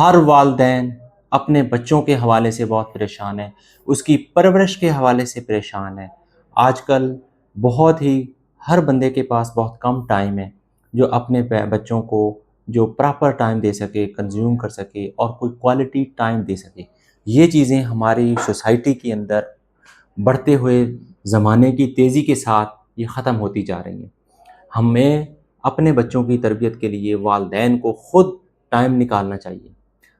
ہر والدین اپنے بچوں کے حوالے سے بہت پریشان ہیں، اس کی پرورش کے حوالے سے پریشان ہیں۔ آج کل بہت ہی ہر بندے کے پاس بہت کم ٹائم ہے جو اپنے بچوں کو جو پراپر ٹائم دے سکے، کنزیوم کر سکے اور کوئی کوالٹی ٹائم دے سکے۔ یہ چیزیں ہماری سوسائٹی کے اندر بڑھتے ہوئے زمانے کی تیزی کے ساتھ یہ ختم ہوتی جا رہی ہیں۔ ہمیں اپنے بچوں کی تربیت کے لیے والدین کو خود ٹائم نکالنا چاہیے۔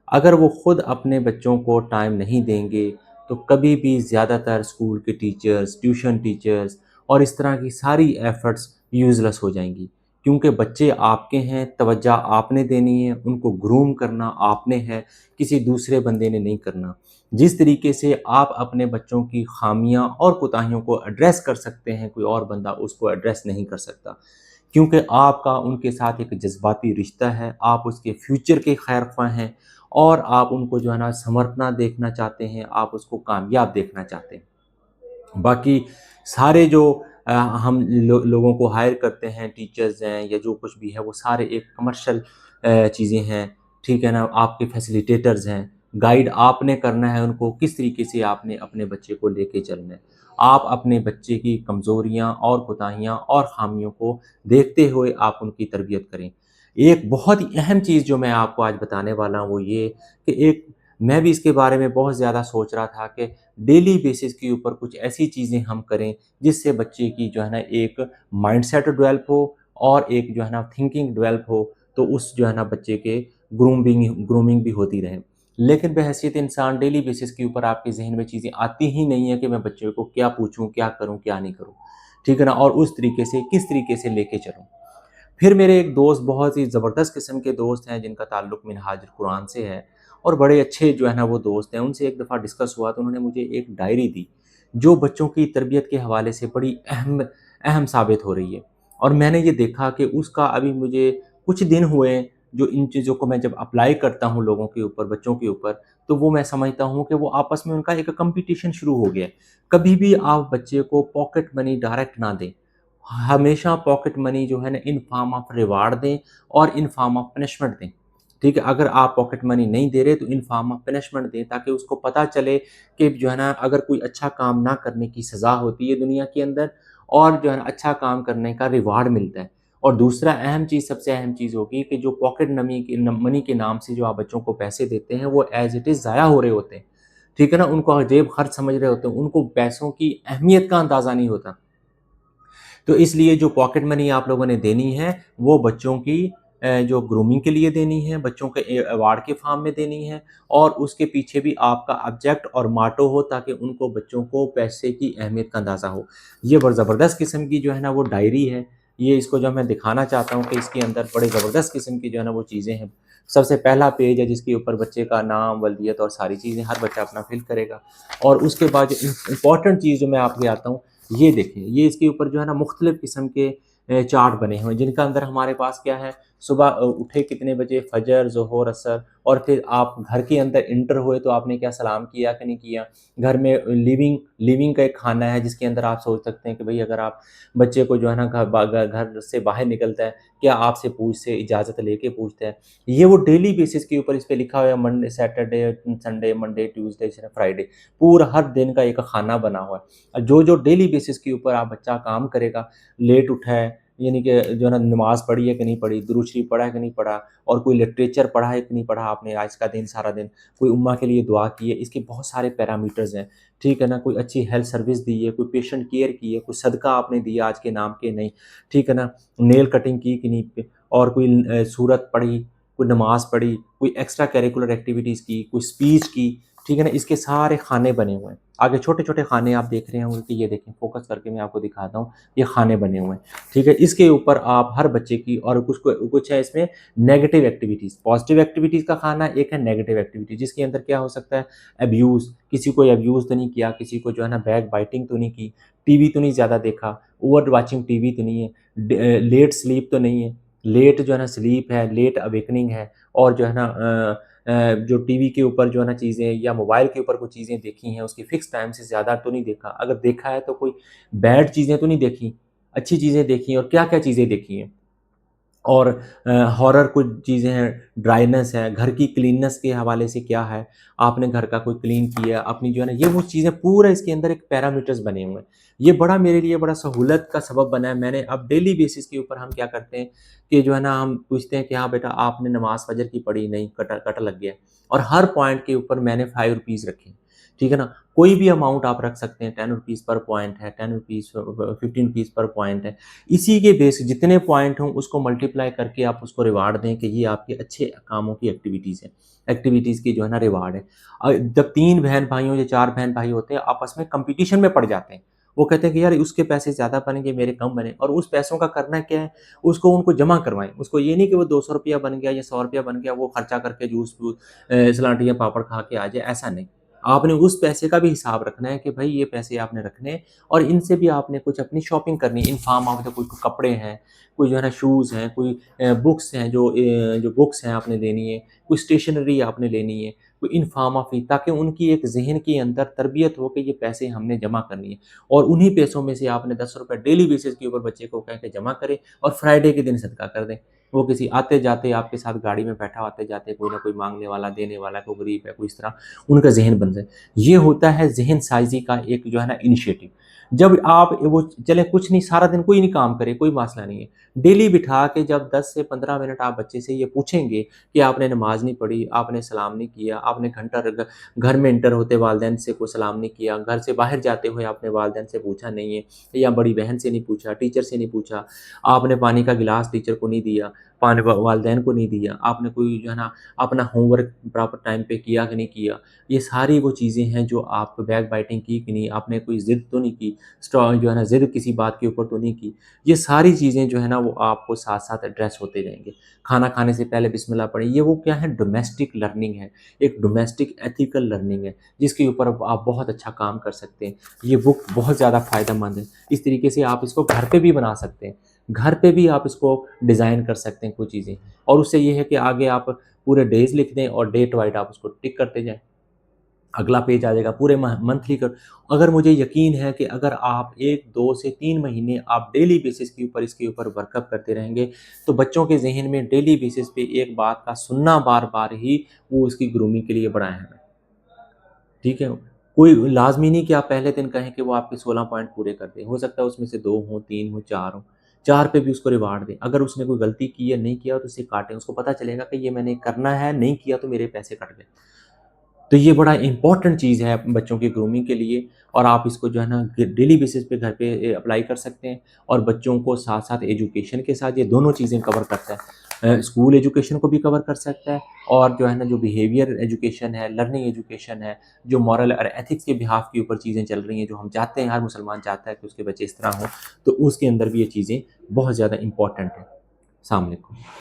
اگر وہ خود اپنے بچوں کو ٹائم نہیں دیں گے تو کبھی بھی زیادہ تر اسکول کے ٹیچرز، ٹیوشن ٹیچرز اور اس طرح کی ساری ایفرٹس یوزلیس ہو جائیں گی، کیونکہ بچے آپ کے ہیں، توجہ آپ نے دینی ہے، ان کو گروم کرنا آپ نے ہے، کسی دوسرے بندے نے نہیں کرنا۔ جس طریقے سے آپ اپنے بچوں کی خامیاں اور کوتاہیوں کو ایڈریس کر سکتے ہیں، کوئی اور بندہ اس کو ایڈریس نہیں کر سکتا، کیونکہ آپ کا ان کے ساتھ ایک جذباتی رشتہ ہے، آپ اس کے فیوچر کے خیر خواہ ہیں اور آپ ان کو جو ہے نا سنورنا دیکھنا چاہتے ہیں، آپ اس کو کامیاب دیکھنا چاہتے ہیں۔ باقی سارے جو ہم لوگوں کو ہائر کرتے ہیں، ٹیچرز ہیں یا جو کچھ بھی ہے، وہ سارے ایک کمرشل چیزیں ہیں، ٹھیک ہے نا۔ آپ کے فیسیلیٹیٹرز ہیں، گائیڈ آپ نے کرنا ہے ان کو، کس طریقے سے آپ نے اپنے بچے کو لے کے چلنا ہے۔ آپ اپنے بچے کی کمزوریاں اور کوتاہیاں اور خامیوں کو دیکھتے ہوئے آپ ان کی تربیت کریں۔ ایک بہت ہی اہم چیز جو میں آپ کو آج بتانے والا ہوں وہ یہ کہ میں بھی اس کے بارے میں بہت زیادہ سوچ رہا تھا کہ ڈیلی بیسس کے اوپر کچھ ایسی چیزیں ہم کریں جس سے بچے کی جو ہے نا ایک مائنڈ سیٹ ڈیولپ ہو اور ایک جو ہے نا تھنکنگ ڈیولپ ہو، تو اس جو ہے نا بچے کے گرومنگ بھی ہوتی رہے۔ لیکن بحیثیت انسان ڈیلی بیسس کے اوپر آپ کے ذہن میں چیزیں آتی ہی نہیں ہیں کہ میں بچے کو کیا پوچھوں، کیا کروں، کیا نہیں کروں، ٹھیک ہے نا، اور اس طریقے سے کس طریقے سے لے کے چلوں۔ پھر میرے ایک دوست، بہت ہی زبردست قسم کے دوست ہیں جن کا تعلق منہاج القرآن سے ہے، اور بڑے اچھے جو ہے نا وہ دوست ہیں، ان سے ایک دفعہ ڈسکس ہوا تو انہوں نے مجھے ایک ڈائری دی جو بچوں کی تربیت کے حوالے سے بڑی اہم ثابت ہو رہی ہے۔ اور میں نے یہ دیکھا کہ اس کا ابھی مجھے کچھ دن ہوئے جو ان چیزوں کو میں جب اپلائی کرتا ہوں لوگوں کے اوپر، بچوں کے اوپر، تو وہ میں سمجھتا ہوں کہ وہ آپس میں ان کا ایک کمپٹیشن شروع ہو گیا ہے۔ کبھی بھی آپ بچے کو پاکٹ منی ڈائریکٹ نہ دیں، ہمیشہ پاکٹ منی جو ہے نا ان فارم آف ریوارڈ دیں اور ان فارم آف پنشمنٹ دیں، ٹھیک ہے۔ اگر آپ پاکٹ منی نہیں دے رہے تو ان فارم آف پنشمنٹ دیں، تاکہ اس کو پتہ چلے کہ جو ہے نا اگر کوئی اچھا کام نہ کرنے کی سزا ہوتی ہے دنیا کے اندر، اور جو ہے نا اچھا کام کرنے کا ریوارڈ ملتا ہے۔ اور دوسرا اہم چیز، سب سے اہم چیز ہوگی کہ جو پاکٹ منی کے نام سے جو آپ بچوں کو پیسے دیتے ہیں وہ ایز اٹ از ضائع ہو رہے ہوتے ہیں، ٹھیک ہے نا، ان کو جیب خرچ سمجھ رہے ہوتے ہیں، ان کو پیسوں کی اہمیت کا اندازہ نہیں ہوتا۔ تو اس لیے جو پاکٹ منی آپ لوگوں نے دینی ہے وہ بچوں کی جو گرومنگ کے لیے دینی ہے، بچوں کے ایوارڈ کے فارم میں دینی ہے، اور اس کے پیچھے بھی آپ کا آبجیکٹ اور ماٹو ہو، تاکہ ان کو بچوں کو پیسے کی اہمیت کا اندازہ ہو۔ یہ بڑا زبردست قسم کی جو ہے نا وہ ڈائری ہے، یہ اس کو جو میں دکھانا چاہتا ہوں کہ اس کے اندر بڑے زبردست قسم کی جو ہے نا وہ چیزیں ہیں۔ سب سے پہلا پیج ہے جس کے اوپر بچے کا نام، والدیت اور ساری چیزیں ہر بچہ اپنا فل کرے گا، اور اس کے بعد جو امپورٹنٹ چیز جو میں آپ کے آتا ہوں، یہ دیکھیں، یہ اس کے اوپر جو ہے نا مختلف قسم کے چارٹ بنے ہوئے ہیں، جن کا اندر ہمارے پاس کیا ہے، صبح اٹھے کتنے بجے، فجر، ظہر، عصر، اور پھر آپ گھر کے اندر انٹر ہوئے تو آپ نے کیا سلام کیا کہ نہیں کیا۔ گھر میں لیونگ کا ایک کھانا ہے جس کے اندر آپ سوچ سکتے ہیں کہ بھئی اگر آپ بچے کو جو ہے نا گھر سے باہر نکلتا ہے، کیا آپ سے اجازت لے کے پوچھتا ہے۔ یہ وہ ڈیلی بیسس کے اوپر اس پہ لکھا ہوا ہے، Monday, Saturday, Sunday, Monday, Tuesday, Friday, پورا ہر دن کا ایک کھانا بنا ہوا ہے۔ جو ڈیلی بیسس کے اوپر آپ بچہ کام کرے گا، لیٹ اٹھا ہے یعنی کہ جو ہے نا نماز پڑھی ہے کہ نہیں پڑھی، درود شریف پڑھا ہے کہ نہیں پڑھا، اور کوئی لٹریچر پڑھا ہے کہ نہیں پڑھا آپ نے آج کا دن، سارا دن کوئی امہ کے لیے دعا کی ہے، اس کے بہت سارے پیرامیٹرز ہیں، ٹھیک ہے نا۔ کوئی اچھی ہیلتھ سروس دی ہے، کوئی پیشنٹ کیئر کی ہے، کوئی صدقہ آپ نے دیا آج کے نام کے نہیں، ٹھیک ہے نا، نیل کٹنگ کی کہ نہیں، اور کوئی سورت پڑھی، کوئی نماز پڑھی، کوئی ایکسٹرا کیریکولر ایکٹیویٹیز کی، کوئی اسپیچ کی، ٹھیک ہے نا۔ اس کے سارے کھانے بنے ہوئے ہیں، آگے چھوٹے چھوٹے کھانے آپ دیکھ رہے ہوں گے کہ یہ دیکھیں، فوکس کر کے میں آپ کو دکھاتا ہوں، یہ کھانے بنے ہوئے ہیں، ٹھیک ہے۔ اس کے اوپر آپ ہر بچے کی، اور کچھ ہے اس میں نیگیٹو ایکٹیویٹیز، پازیٹیو ایکٹیویٹیز کا کھانا، ایک ہے نیگیٹو ایکٹیویٹی جس کے اندر کیا ہو سکتا ہے، ابیوز، کسی کو ابیوز تو نہیں کیا، کسی کو جو ہے نا بیک بائٹنگ تو نہیں کی، ٹی وی تو نہیں زیادہ دیکھا، اوور واچنگ ٹی وی تو نہیں ہے، لیٹ سلیپ تو نہیں ہے، لیٹ جو ہے نا سلیپ ہے، لیٹ اویکننگ ہے، اور جو ہے نا جو ٹی وی کے اوپر جو ہے نا چیزیں یا موبائل کے اوپر کوئی چیزیں دیکھی ہیں اس کی فکس ٹائم سے زیادہ تو نہیں دیکھا، اگر دیکھا ہے تو کوئی بیڈ چیزیں تو نہیں دیکھی، اچھی چیزیں دیکھی ہیں، اور کیا کیا چیزیں دیکھی ہیں۔ اور ہارر کچھ چیزیں ہیں، ڈرائینس ہے، گھر کی کلیننس کے حوالے سے کیا ہے، آپ نے گھر کا کوئی کلین کیا اپنی جو ہے نا، یہ وہ چیزیں پورا اس کے اندر ایک پیرامیٹرز بنے ہوئے ہیں۔ یہ بڑا میرے لیے بڑا سہولت کا سبب بنا ہے۔ میں نے اب ڈیلی بیسس کے اوپر ہم کیا کرتے ہیں کہ جو ہے نا، ہم پوچھتے ہیں کہ ہاں بیٹا آپ نے نماز فجر کی پڑھی؟ نہیں، کٹا لگ گیا، اور ہر پوائنٹ کے اوپر میں نے 5 روپیز رکھے، ٹھیک ہے نا؟ کوئی بھی اماؤنٹ آپ رکھ سکتے ہیں، 10 روپیز پر پوائنٹ ہے، 10 روپیز 15 روپیز پر پوائنٹ ہے۔ اسی کے بیس جتنے پوائنٹ ہوں اس کو ملٹیپلائی کر کے آپ اس کو ریوارڈ دیں کہ یہ آپ کے اچھے کاموں کی ایکٹیویٹیز ہیں، ایکٹیویٹیز کی جو ہے نا ریوارڈ ہے۔ جب 3 بہن بھائی ہوں یا 4 بہن بھائی ہوتے ہیں، آپس میں کمپٹیشن میں پڑ جاتے ہیں، وہ کہتے ہیں کہ یار اس کے پیسے زیادہ بن گئے، میرے کم بنے، اور اس پیسوں کا کرنا کیا ہے، اس کو ان کو جمع کروائیں۔ اس کو یہ نہیں کہ وہ 200 روپیہ بن گیا یا 100 روپیہ بن گیا، وہ خرچہ کر کے جوس سلاٹیاں پاپڑ کھا کے آ جائے، ایسا نہیں۔ آپ نے اس پیسے کا بھی حساب رکھنا ہے کہ بھائی یہ پیسے آپ نے رکھنے ہیں، اور ان سے بھی آپ نے کچھ اپنی شاپنگ کرنی ہے۔ ان فارم آف کوئی کپڑے ہیں، کوئی جو ہے نا شوز ہیں، کوئی بکس ہیں، جو بکس ہیں آپ نے لینی ہے، کوئی اسٹیشنری آپ نے لینی ہے، کوئی ان فارم آف، تاکہ ان کی ایک ذہن کے اندر تربیت ہو کہ یہ پیسے ہم نے جمع کرنی ہے، اور انہی پیسوں میں سے آپ نے 10 روپے ڈیلی بیسس کے اوپر بچے کو کہہ کے جمع کریں، اور فرائیڈے کے دن صدقہ کر دیں۔ وہ کسی آتے جاتے آپ کے ساتھ گاڑی میں بیٹھا، آتے جاتے کوئی نہ کوئی مانگنے والا، دینے والا، کوئی غریب ہے، کوئی اس طرح ان کا ذہن بن جائے۔ یہ ہوتا ہے ذہن سازی کا ایک جو ہے نا انیشیٹو۔ جب آپ وہ چلے کچھ نہیں، سارا دن کوئی نہیں کام کرے، کوئی مسئلہ نہیں ہے، ڈیلی بٹھا کے جب 10 سے 15 منٹ آپ بچے سے یہ پوچھیں گے کہ آپ نے نماز نہیں پڑھی، آپ نے سلام نہیں کیا، آپ نے گھنٹہ گھر میں انٹر ہوتے والدین سے کوئی سلام نہیں کیا، گھر سے باہر جاتے ہوئے آپ نے والدین سے پوچھا نہیں ہے، یا بڑی بہن سے نہیں پوچھا، ٹیچر سے نہیں پوچھا، آپ نے پانی کا گلاس ٹیچر کو نہیں دیا، پانی والدین کو نہیں دیا، آپ نے کوئی جو ہے نا اپنا ہوم ورک پراپر ٹائم پہ کیا کہ نہیں کیا، یہ ساری وہ چیزیں ہیں جو آپ کو بیک بائٹنگ کی کہ نہیں، آپ نے کوئی ضد تو نہیں کی، جو ہے نا ضد کسی بات کے اوپر تو نہیں کی، یہ ساری چیزیں جو ہے نا وہ آپ کو ساتھ ساتھ ایڈریس ہوتے جائیں گے۔ کھانا کھانے سے پہلے بسم اللہ پڑھیں، یہ وہ کیا ہے، ڈومیسٹک لرننگ ہے، ایک ڈومیسٹک ایتھیکل لرننگ ہے، جس کے اوپر آپ بہت اچھا کام کر سکتے ہیں۔ یہ بک بہت زیادہ فائدہ مند ہے۔ اس طریقے سے آپ اس کو گھر پہ بھی بنا سکتے ہیں، گھر پہ بھی آپ اس کو ڈیزائن کر سکتے ہیں کوئی چیزیں، اور اس سے یہ ہے کہ آگے آپ پورے ڈیز لکھ دیں اور ڈیٹ وائٹ آپ اس کو ٹک کرتے جائیں، اگلا پیج آ جائے گا پورے منتھلی کر۔ اگر مجھے یقین ہے کہ اگر آپ 1 2 سے 3 مہینے آپ ڈیلی بیسس کے اوپر اس کے اوپر ورک اپ کرتے رہیں گے، تو بچوں کے ذہن میں ڈیلی بیسس پہ ایک بات کا سننا بار بار ہی وہ اس کی گرومنگ کے لیے بڑا اہم ہے، ٹھیک ہے؟ کوئی لازمی نہیں کہ آپ پہلے دن کہیں کہ وہ آپ کے 16 پوائنٹ پورے کر دیں، ہو سکتا ہے اس میں سے 2 ہوں، 3 ہوں، 4 ہوں، 4 پہ بھی اس کو ریوارڈ دیں۔ اگر اس نے کوئی غلطی کی یا نہیں کیا تو اسے کاٹیں، اس کو پتہ چلے گا کہ یہ میں نے کرنا ہے، نہیں کیا تو میرے پیسے کٹ گئے۔ تو یہ بڑا امپورٹنٹ چیز ہے بچوں کی گرومنگ کے لیے، اور آپ اس کو جو ہے نا ڈیلی بیسس پہ گھر پہ اپلائی کر سکتے ہیں، اور بچوں کو ساتھ ساتھ ایجوکیشن کے ساتھ یہ دونوں چیزیں کور کرتا ہے۔ اسکول ایجوکیشن کو بھی کور کر سکتا ہے، اور جو ہے نا جو بیہیویئر ایجوکیشن ہے، لرننگ ایجوکیشن ہے، جو مورل اور ایتھکس کے بہاف کے اوپر چیزیں چل رہی ہیں، جو ہم چاہتے ہیں، ہر مسلمان چاہتا ہے کہ اس کے بچے اس طرح ہوں، تو اس کے اندر بھی یہ چیزیں بہت زیادہ امپورٹنٹ ہیں۔ السلام علیکم۔